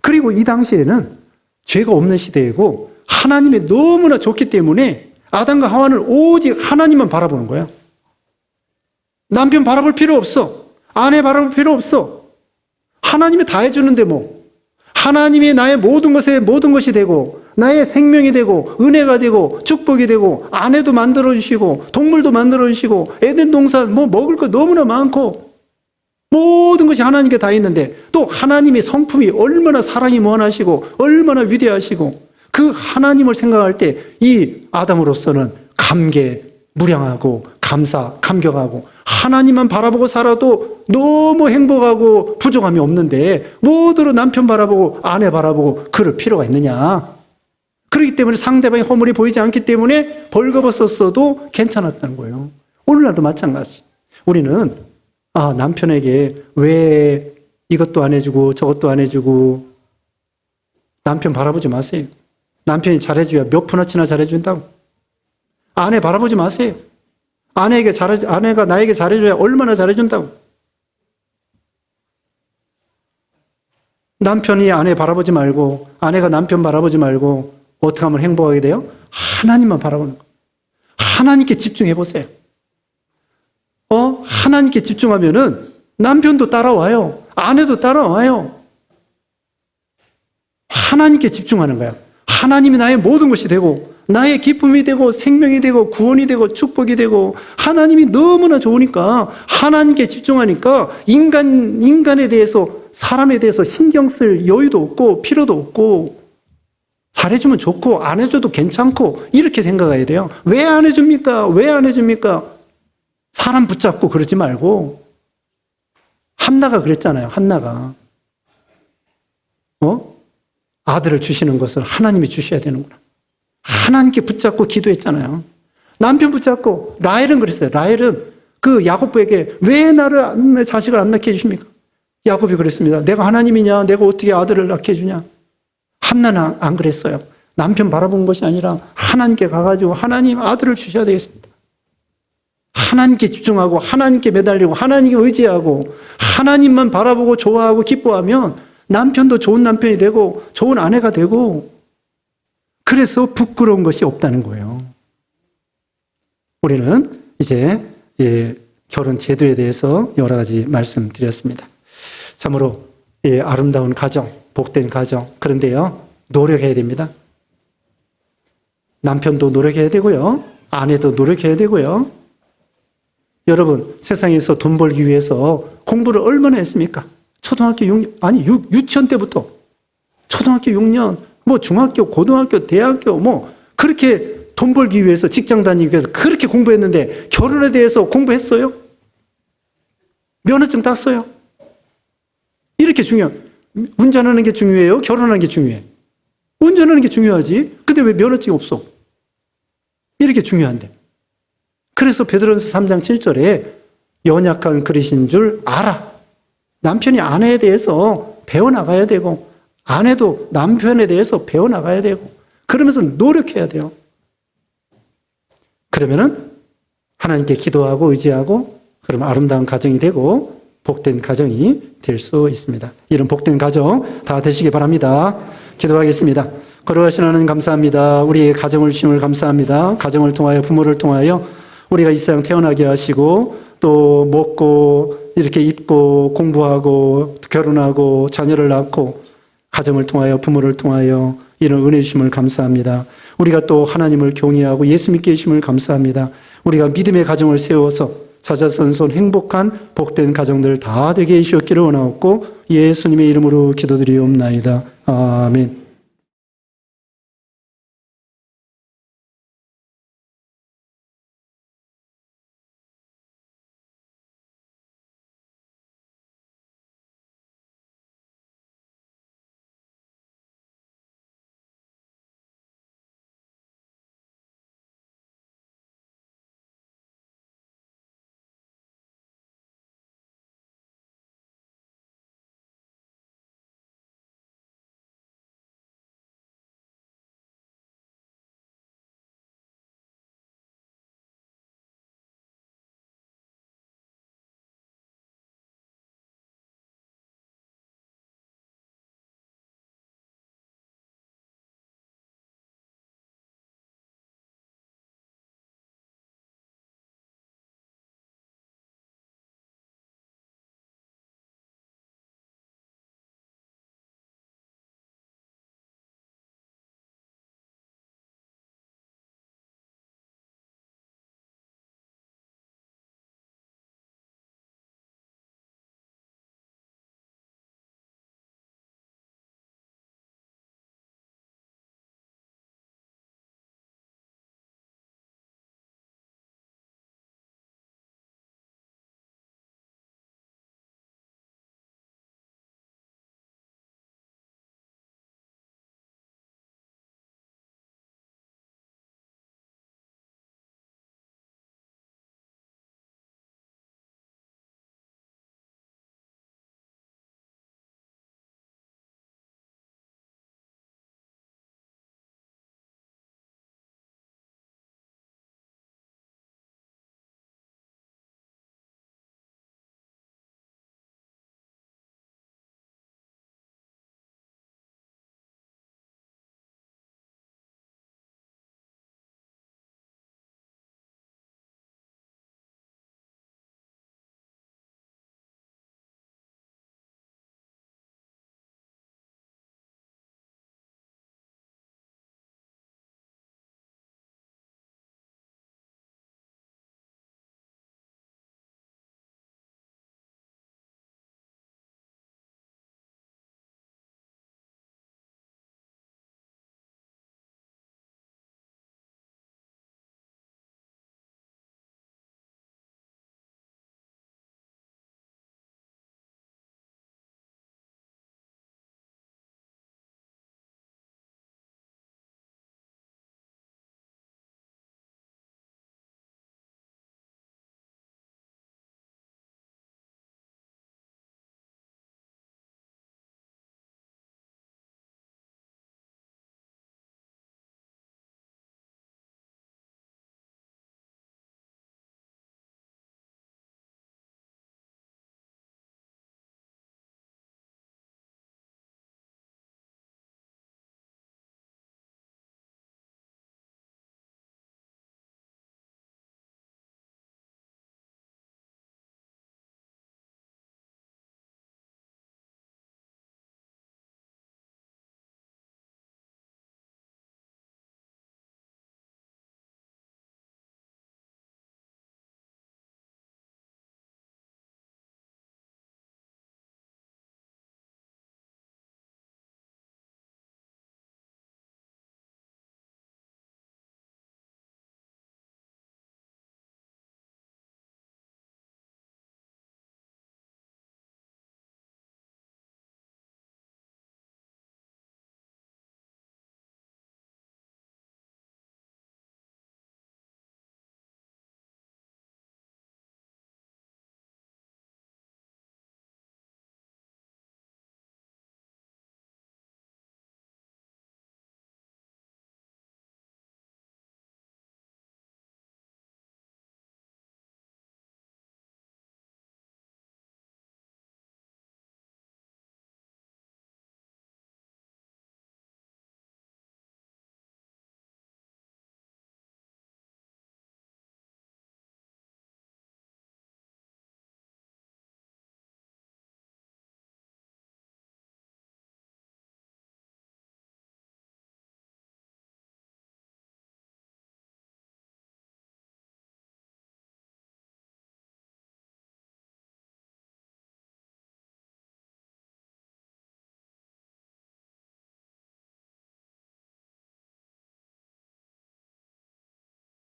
그리고 이 당시에는 죄가 없는 시대이고 하나님이 너무나 좋기 때문에 아담과 하와는 오직 하나님만 바라보는 거야. 남편 바라볼 필요 없어. 아내 바라볼 필요 없어. 하나님이 다 해주는데 뭐. 하나님이 나의 모든 것이 되고 나의 생명이 되고 은혜가 되고 축복이 되고 아내도 만들어주시고 동물도 만들어주시고 에덴 동산 먹을 거 너무나 많고 모든 것이 하나님께 다 있는데 또 하나님의 성품이 얼마나 사랑이 무한하시고 얼마나 위대하시고 그 하나님을 생각할 때 이 아담으로서는 무량하고 감격하고 하나님만 바라보고 살아도 너무 행복하고 부족함이 없는데 뭐더러 남편 바라보고 아내 바라보고 그럴 필요가 있느냐. 그렇기 때문에 상대방의 허물이 보이지 않기 때문에 벌거벗었어도 괜찮았다는 거예요. 오늘날도 마찬가지. 우리는 남편에게 왜 이것도 안 해주고 저것도 안 해주고 남편 바라보지 마세요. 남편이 잘해줘야 몇 푼어치나 잘해준다고. 아내 바라보지 마세요. 아내가 나에게 잘해줘야 얼마나 잘해준다고. 남편이 아내 바라보지 말고 아내가 남편 바라보지 말고 어떻게 하면 행복하게 돼요? 하나님만 바라보는 거. 하나님께 집중해 보세요. 하나님께 집중하면은 남편도 따라와요. 아내도 따라와요. 하나님께 집중하는 거야. 하나님이 나의 모든 것이 되고 나의 기쁨이 되고 생명이 되고 구원이 되고 축복이 되고 하나님이 너무나 좋으니까 하나님께 집중하니까 인간에 대해서 사람에 대해서 신경 쓸 여유도 없고 필요도 없고 잘해주면 좋고 안 해줘도 괜찮고 이렇게 생각해야 돼요. 왜 안 해줍니까? 왜 안 해줍니까? 사람 붙잡고 그러지 말고 한나가 그랬잖아요. 한나가 아들을 주시는 것을 하나님이 주셔야 되는구나. 하나님께 붙잡고 기도했잖아요. 남편 붙잡고 라헬은 그랬어요. 라헬은 그 야곱에게 왜 내 자식을 안 낳게 해주십니까? 야곱이 그랬습니다. 내가 하나님이냐? 내가 어떻게 아들을 낳게 해주냐? 한나는 안 그랬어요. 남편 바라본 것이 아니라 하나님께 가가지고 하나님 아들을 주셔야 되겠습니다. 하나님께 집중하고 하나님께 매달리고 하나님께 의지하고 하나님만 바라보고 좋아하고 기뻐하면 남편도 좋은 남편이 되고 좋은 아내가 되고 그래서 부끄러운 것이 없다는 거예요. 우리는 이제 결혼 제도에 대해서 여러 가지 말씀드렸습니다. 참으로 아름다운 가정, 복된 가정. 그런데요, 노력해야 됩니다. 남편도 노력해야 되고요. 아내도 노력해야 되고요. 여러분, 세상에서 돈 벌기 위해서 공부를 얼마나 했습니까? 초등학교 6년, 유치원 때부터 초등학교 6년, 뭐 중학교, 고등학교, 대학교 뭐 그렇게 돈 벌기 위해서 직장 다니기 위해서 그렇게 공부했는데 결혼에 대해서 공부했어요? 면허증 땄어요? 이렇게 운전하는 게 중요해요? 결혼하는 게 중요해? 운전하는 게 중요하지. 근데 왜 면허증이 없어? 이렇게 중요한데. 그래서 베드로전서 3장 7절에 연약한 그릇인 줄 알아. 남편이 아내에 대해서 배워나가야 되고 아내도 남편에 대해서 배워나가야 되고 그러면서 노력해야 돼요. 그러면은 하나님께 기도하고 의지하고 그러면 아름다운 가정이 되고 복된 가정이 될 수 있습니다. 이런 복된 가정 다 되시기 바랍니다. 기도하겠습니다. 거룩하신 하나님 감사합니다. 우리의 가정을 주심을 감사합니다. 가정을 통하여 부모를 통하여 우리가 이 세상 태어나게 하시고 또 먹고 이렇게 입고 공부하고 결혼하고 자녀를 낳고 가정을 통하여 부모를 통하여 이런 은혜 주심을 감사합니다. 우리가 또 하나님을 경외하고 예수 믿게 해주심을 감사합니다. 우리가 믿음의 가정을 세워서 자자손손 행복한 복된 가정들 다 되게 해주셨기를 원하옵고 예수님의 이름으로 기도드리옵나이다. 아멘.